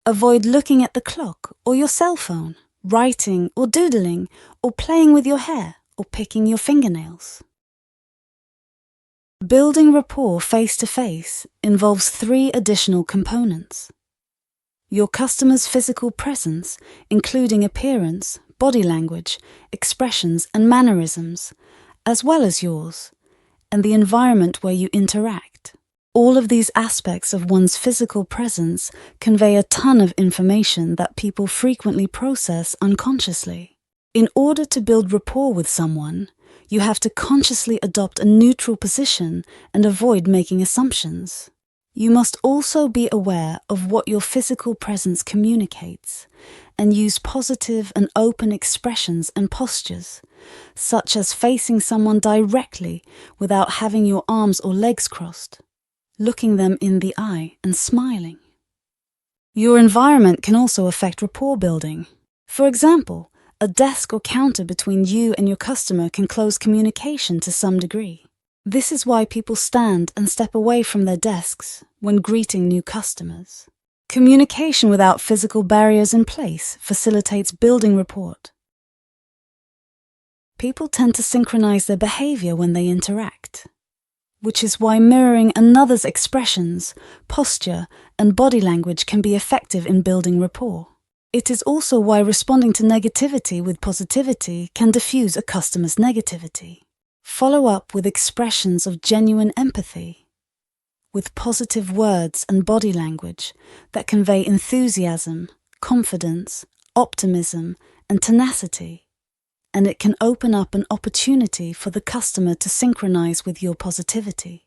Avoid looking at the clock or your cell phone, writing or doodling, or playing with your hair or picking your fingernails. Building rapport face-to-face involves 3 additional components. Your customer's physical presence, including appearance, body language, expressions and mannerisms, as well as yours, and the environment where you interact. All of these aspects of one's physical presence convey a ton of information that people frequently process unconsciously. In order to build rapport with someone, you have to consciously adopt a neutral position and avoid making assumptions. You must also be aware of what your physical presence communicates and use positive and open expressions and postures, such as facing someone directly without having your arms or legs crossed, looking them in the eye and smiling. Your environment can also affect rapport building. For example, a desk or counter between you and your customer can close communication to some degree. This is why people stand and step away from their desks when greeting new customers. Communication without physical barriers in place facilitates building rapport. People tend to synchronize their behavior when they interact, which is why mirroring another's expressions, posture, and body language can be effective in building rapport. It is also why responding to negativity with positivity can diffuse a customer's negativity. Follow up with expressions of genuine empathy, with positive words and body language that convey enthusiasm, confidence, optimism, and tenacity, and it can open up an opportunity for the customer to synchronize with your positivity.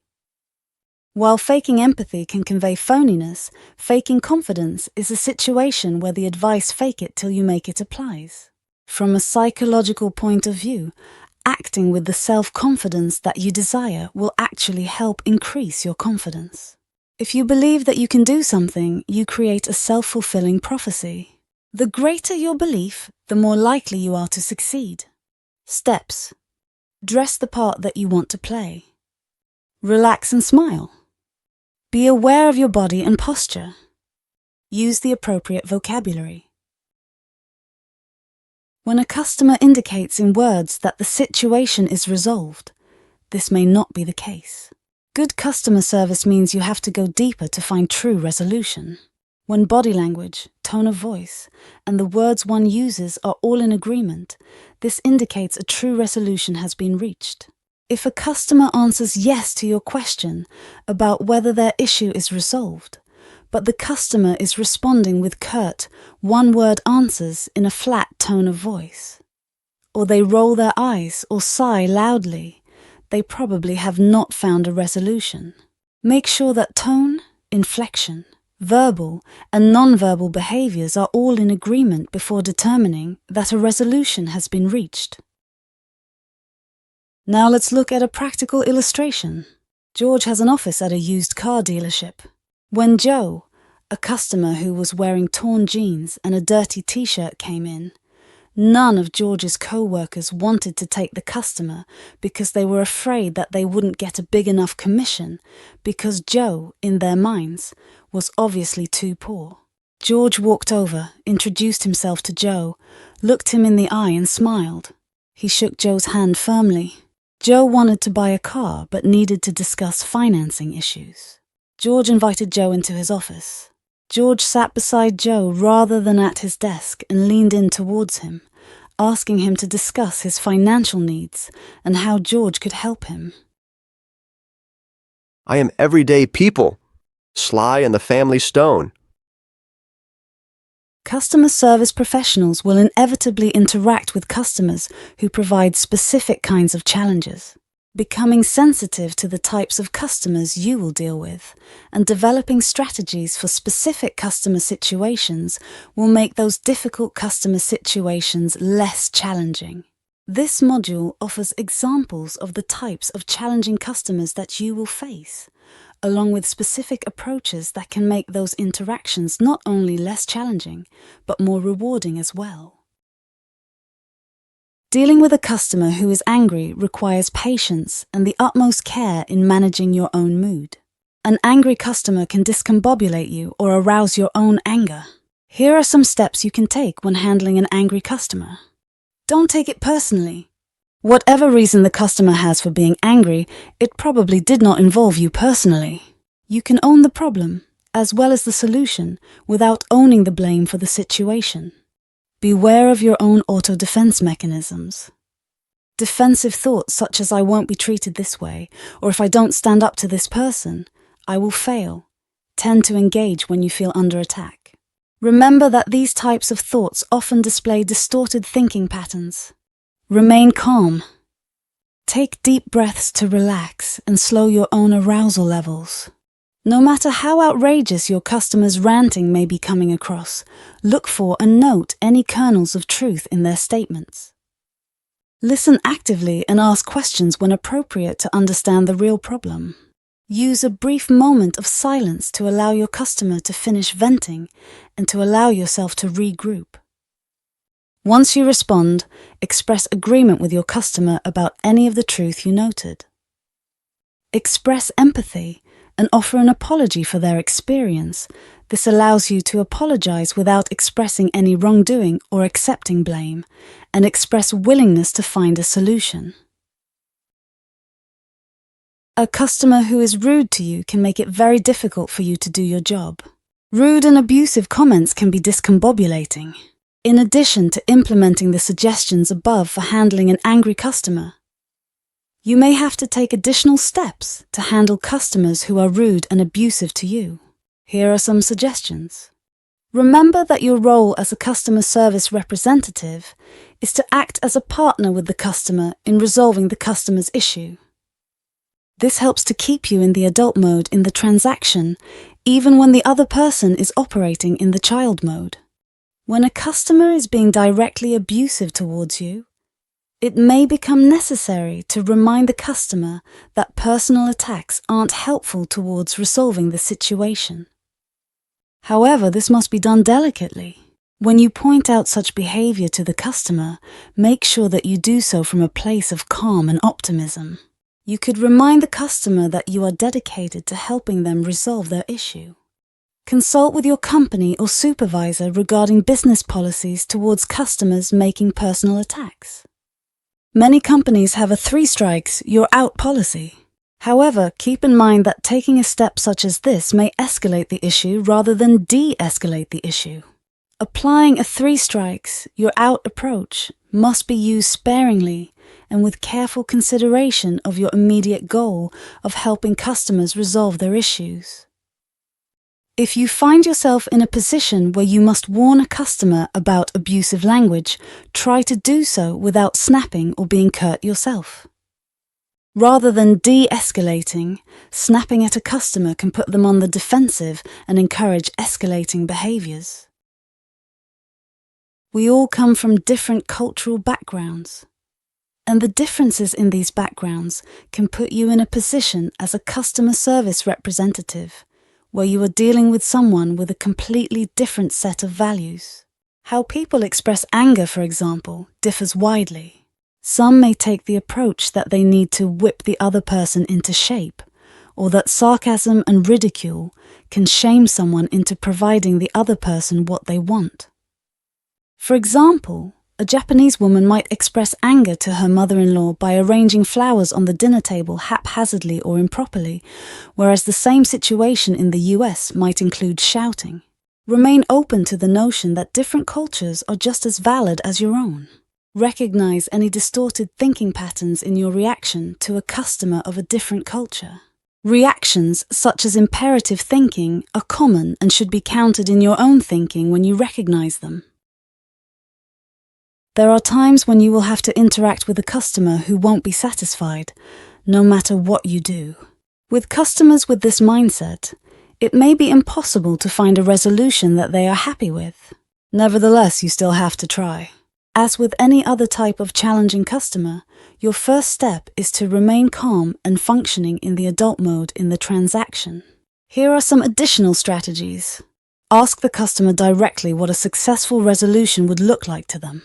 While faking empathy can convey phoniness, faking confidence is a situation where the advice "fake it till you make it" applies. From a psychological point of view, acting with the self-confidence that you desire will actually help increase your confidence. If you believe that you can do something, you create a self-fulfilling prophecy. The greater your belief, the more likely you are to succeed. Steps: dress the part that you want to play. Relax and smile. Be aware of your body and posture. Use the appropriate vocabulary. When a customer indicates in words that the situation is resolved, this may not be the case. Good customer service means you have to go deeper to find true resolution. When body language, tone of voice, and the words one uses are all in agreement, this indicates a true resolution has been reached. If a customer answers yes to your question about whether their issue is resolved, but the customer is responding with curt, one-word answers in a flat tone of voice, or they roll their eyes or sigh loudly, they probably have not found a resolution. Make sure that tone, inflection, verbal and non-verbal behaviors are all in agreement before determining that a resolution has been reached. Now let's look at a practical illustration. George has an office at a used car dealership. When Joe, a customer who was wearing torn jeans and a dirty t-shirt, came in, none of George's co-workers wanted to take the customer because they were afraid that they wouldn't get a big enough commission because Joe, in their minds, was obviously too poor. George walked over, introduced himself to Joe, looked him in the eye and smiled. He shook Joe's hand firmly. Joe wanted to buy a car but needed to discuss financing issues. George invited Joe into his office. George sat beside Joe rather than at his desk and leaned in towards him, asking him to discuss his financial needs and how George could help him. I am everyday people, Sly and the Family Stone. Customer service professionals will inevitably interact with customers who provide specific kinds of challenges. Becoming sensitive to the types of customers you will deal with and developing strategies for specific customer situations will make those difficult customer situations less challenging. This module offers examples of the types of challenging customers that you will face, along with specific approaches that can make those interactions not only less challenging, but more rewarding as well. Dealing with a customer who is angry requires patience and the utmost care in managing your own mood. An angry customer can discombobulate you or arouse your own anger. Here are some steps you can take when handling an angry customer. Don't take it personally. Whatever reason the customer has for being angry, it probably did not involve you personally. You can own the problem, as well as the solution, without owning the blame for the situation. Beware of your own auto-defense mechanisms. Defensive thoughts such as "I won't be treated this way," or "if I don't stand up to this person, I will fail," tend to engage when you feel under attack. Remember that these types of thoughts often display distorted thinking patterns. Remain calm. Take deep breaths to relax and slow your own arousal levels. No matter how outrageous your customer's ranting may be coming across, look for and note any kernels of truth in their statements. Listen actively and ask questions when appropriate to understand the real problem. Use a brief moment of silence to allow your customer to finish venting and to allow yourself to regroup. Once you respond, express agreement with your customer about any of the truth you noted. Express empathy and offer an apology for their experience. This allows you to apologize without expressing any wrongdoing or accepting blame, and express willingness to find a solution. A customer who is rude to you can make it very difficult for you to do your job. Rude and abusive comments can be discombobulating. In addition to implementing the suggestions above for handling an angry customer, you may have to take additional steps to handle customers who are rude and abusive to you. Here are some suggestions. Remember that your role as a customer service representative is to act as a partner with the customer in resolving the customer's issue. This helps to keep you in the adult mode in the transaction, even when the other person is operating in the child mode. When a customer is being directly abusive towards you, it may become necessary to remind the customer that personal attacks aren't helpful towards resolving the situation. However, this must be done delicately. When you point out such behavior to the customer, make sure that you do so from a place of calm and optimism. You could remind the customer that you are dedicated to helping them resolve their issue. Consult with your company or supervisor regarding business policies towards customers making personal attacks. Many companies have a 3 strikes, you're out policy. However, keep in mind that taking a step such as this may escalate the issue rather than de-escalate the issue. Applying a 3 strikes, you're out approach must be used sparingly and with careful consideration of your immediate goal of helping customers resolve their issues. If you find yourself in a position where you must warn a customer about abusive language, try to do so without snapping or being curt yourself. Rather than de-escalating, snapping at a customer can put them on the defensive and encourage escalating behaviors. We all come from different cultural backgrounds, and the differences in these backgrounds can put you in a position as a customer service representative where you are dealing with someone with a completely different set of values. How people express anger, for example, differs widely. Some may take the approach that they need to whip the other person into shape, or that sarcasm and ridicule can shame someone into providing the other person what they want. For example, a Japanese woman might express anger to her mother-in-law by arranging flowers on the dinner table haphazardly or improperly, whereas the same situation in the US might include shouting. Remain open to the notion that different cultures are just as valid as your own. Recognize any distorted thinking patterns in your reaction to a customer of a different culture. Reactions such as imperative thinking are common and should be countered in your own thinking when you recognize them. There are times when you will have to interact with a customer who won't be satisfied, no matter what you do. With customers with this mindset, it may be impossible to find a resolution that they are happy with. Nevertheless, you still have to try. As with any other type of challenging customer, your first step is to remain calm and functioning in the adult mode in the transaction. Here are some additional strategies. Ask the customer directly what a successful resolution would look like to them.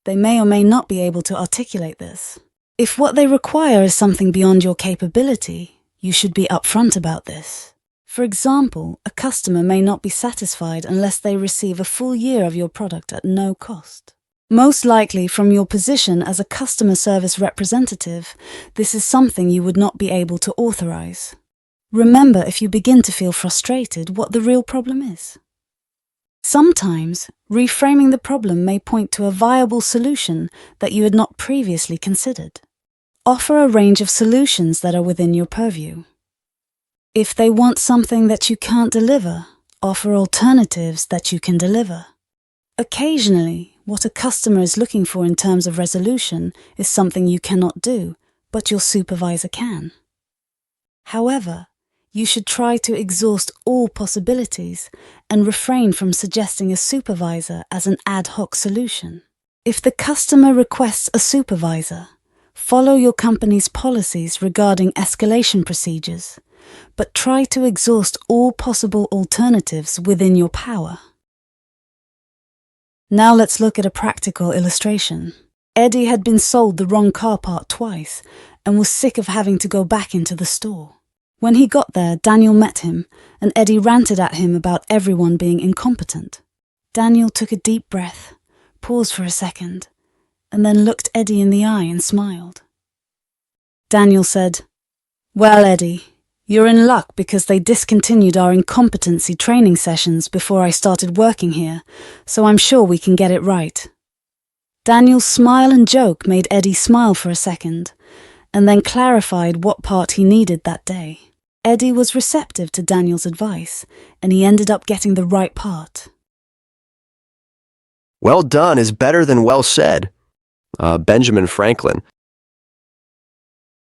They may or may not be able to articulate this. If what they require is something beyond your capability, you should be upfront about this. For example, a customer may not be satisfied unless they receive a full year of your product at no cost. Most likely, from your position as a customer service representative, this is something you would not be able to authorize. Remember, if you begin to feel frustrated, what the real problem is. Sometimes, reframing the problem may point to a viable solution that you had not previously considered. Offer a range of solutions that are within your purview. If they want something that you can't deliver, offer alternatives that you can deliver. Occasionally, what a customer is looking for in terms of resolution is something you cannot do, but your supervisor can. However, you should try to exhaust all possibilities and refrain from suggesting a supervisor as an ad hoc solution. If the customer requests a supervisor, follow your company's policies regarding escalation procedures, but try to exhaust all possible alternatives within your power. Now let's look at a practical illustration. Eddie had been sold the wrong car part twice and was sick of having to go back into the store. When he got there, Daniel met him, and Eddie ranted at him about everyone being incompetent. Daniel took a deep breath, paused for a second, and then looked Eddie in the eye and smiled. Daniel said, "Well, Eddie, you're in luck because they discontinued our incompetency training sessions before I started working here, so I'm sure we can get it right." Daniel's smile and joke made Eddie smile for a second, and then clarified what part he needed that day. Eddie was receptive to Daniel's advice, and he ended up getting the right part. Well done is better than well said. Benjamin Franklin.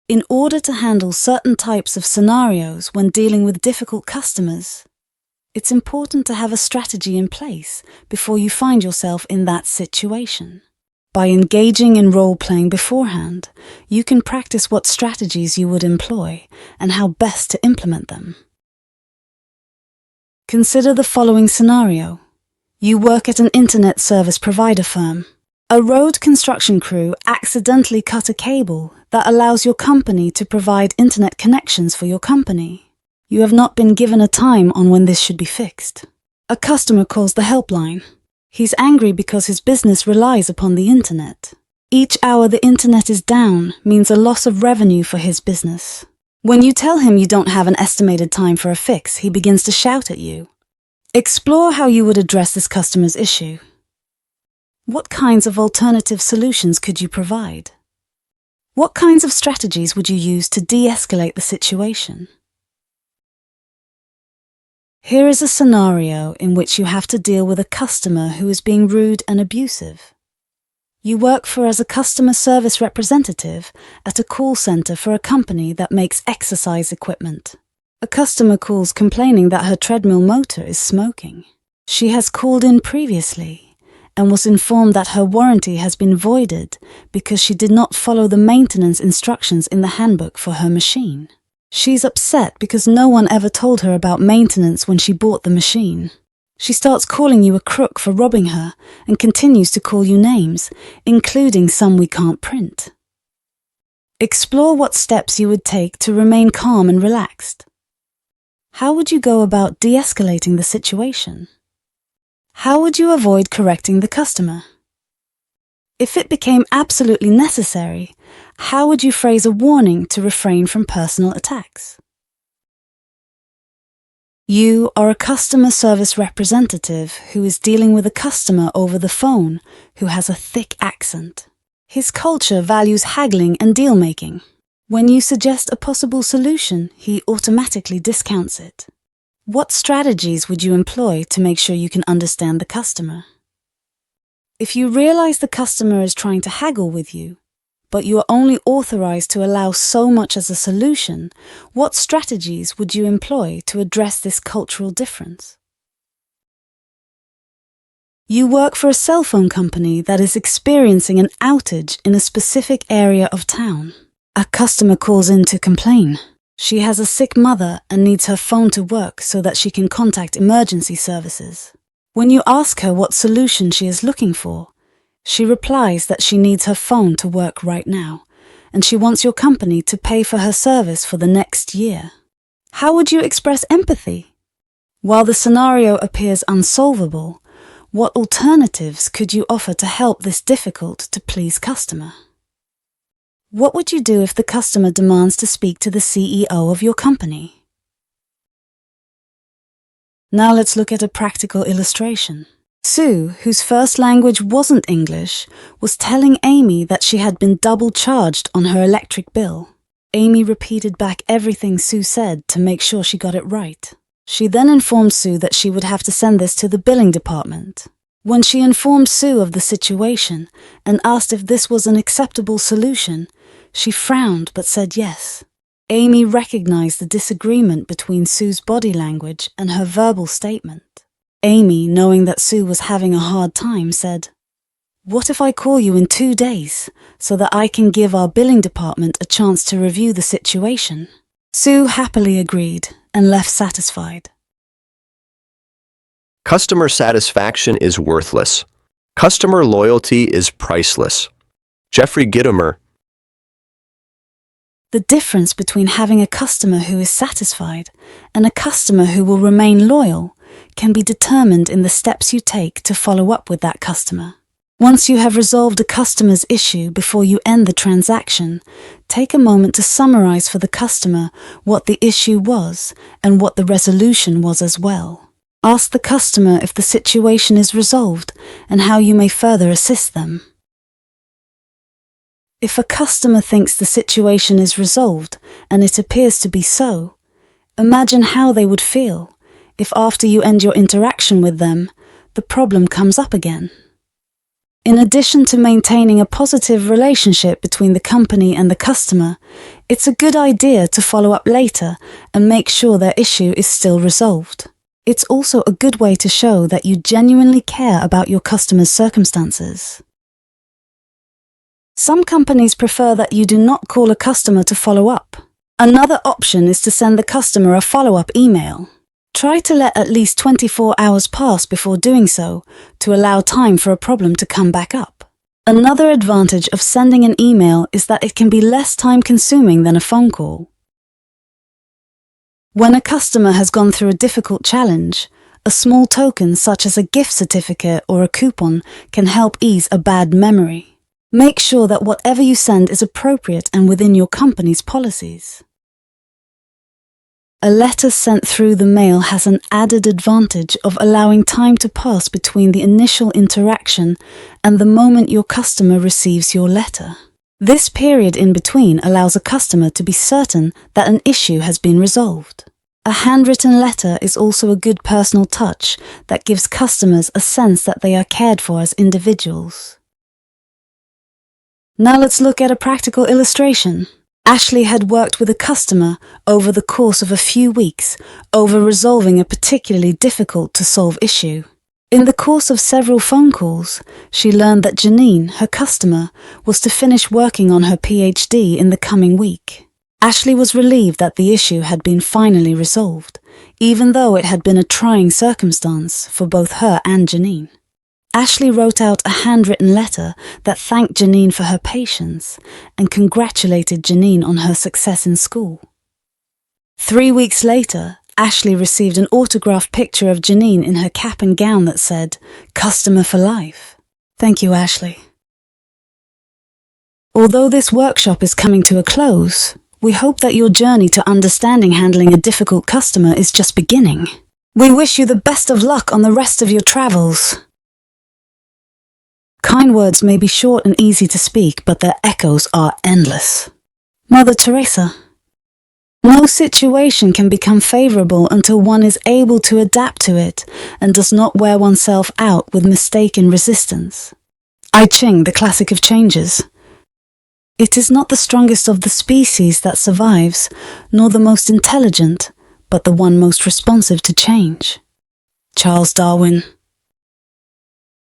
In order to handle certain types of scenarios when dealing with difficult customers, it's important to have a strategy in place before you find yourself in that situation. By engaging in role-playing beforehand, you can practice what strategies you would employ and how best to implement them. Consider the following scenario. You work at an internet service provider firm. A road construction crew accidentally cut a cable that allows your company to provide internet connections for your company. You have not been given a time on when this should be fixed. A customer calls the helpline. He's angry because his business relies upon the internet. Each hour the internet is down means a loss of revenue for his business. When you tell him you don't have an estimated time for a fix, he begins to shout at you. Explore how you would address this customer's issue. What kinds of alternative solutions could you provide? What kinds of strategies would you use to de-escalate the situation? Here is a scenario in which you have to deal with a customer who is being rude and abusive. You work as a customer service representative at a call center for a company that makes exercise equipment. A customer calls complaining that her treadmill motor is smoking. She has called in previously and was informed that her warranty has been voided because she did not follow the maintenance instructions in the handbook for her machine. She's upset because no one ever told her about maintenance when she bought the machine. She starts calling you a crook for robbing her and continues to call you names, including some we can't print. Explore what steps you would take to remain calm and relaxed. How would you go about de-escalating the situation? How would you avoid correcting the customer? If it became absolutely necessary, how would you phrase a warning to refrain from personal attacks? You are a customer service representative who is dealing with a customer over the phone who has a thick accent. His culture values haggling and deal-making. When you suggest a possible solution, he automatically discounts it. What strategies would you employ to make sure you can understand the customer? If you realize the customer is trying to haggle with you, but you are only authorized to allow so much as a solution, what strategies would you employ to address this cultural difference? You work for a cell phone company that is experiencing an outage in a specific area of town. A customer calls in to complain. She has a sick mother and needs her phone to work so that she can contact emergency services. When you ask her what solution she is looking for, She replies that she needs her phone to work right now, and she wants your company to pay for her service for the next year. How would you express empathy? While the scenario appears unsolvable, what alternatives could you offer to help this difficult-to-please customer? What would you do if the customer demands to speak to the CEO of your company? Now let's look at a practical illustration. Sue, whose first language wasn't English, was telling Amy that she had been double charged on her electric bill. Amy repeated back everything Sue said to make sure she got it right. She then informed Sue that she would have to send this to the billing department. When she informed Sue of the situation and asked if this was an acceptable solution, she frowned but said yes. Amy recognized the disagreement between Sue's body language and her verbal statement. Amy, knowing that Sue was having a hard time, said, "What if I call you in 2 days so that I can give our billing department a chance to review the situation?" Sue happily agreed and left satisfied. Customer satisfaction is worthless. Customer loyalty is priceless. Jeffrey Gitomer. The difference between having a customer who is satisfied and a customer who will remain loyal can be determined in the steps you take to follow up with that customer. Once you have resolved a customer's issue before you end the transaction, take a moment to summarize for the customer what the issue was and what the resolution was as well. Ask the customer if the situation is resolved and how you may further assist them. If a customer thinks the situation is resolved and it appears to be so, imagine how they would feel if after you end your interaction with them, the problem comes up again. In addition to maintaining a positive relationship between the company and the customer, it's a good idea to follow up later and make sure their issue is still resolved. It's also a good way to show that you genuinely care about your customer's circumstances. Some companies prefer that you do not call a customer to follow up. Another option is to send the customer a follow-up email. Try to let at least 24 hours pass before doing so to allow time for a problem to come back up. Another advantage of sending an email is that it can be less time-consuming than a phone call. When a customer has gone through a difficult challenge, a small token such as a gift certificate or a coupon can help ease a bad memory. Make sure that whatever you send is appropriate and within your company's policies. A letter sent through the mail has an added advantage of allowing time to pass between the initial interaction and the moment your customer receives your letter. This period in between allows a customer to be certain that an issue has been resolved. A handwritten letter is also a good personal touch that gives customers a sense that they are cared for as individuals. Now let's look at a practical illustration. Ashley had worked with a customer over the course of a few weeks over resolving a particularly difficult-to-solve issue. In the course of several phone calls, she learned that Janine, her customer, was to finish working on her PhD in the coming week. Ashley was relieved that the issue had been finally resolved, even though it had been a trying circumstance for both her and Janine. Ashley wrote out a handwritten letter that thanked Janine for her patience and congratulated Janine on her success in school. 3 weeks later, Ashley received an autographed picture of Janine in her cap and gown that said, "Customer for life." Thank you, Ashley. Although this workshop is coming to a close, we hope that your journey to understanding handling a difficult customer is just beginning. We wish you the best of luck on the rest of your travels. Kind words may be short and easy to speak, but their echoes are endless. Mother Teresa. No situation can become favorable until one is able to adapt to it and does not wear oneself out with mistaken resistance. I Ching, the classic of changes. It is not the strongest of the species that survives, nor the most intelligent, but the one most responsive to change. Charles Darwin.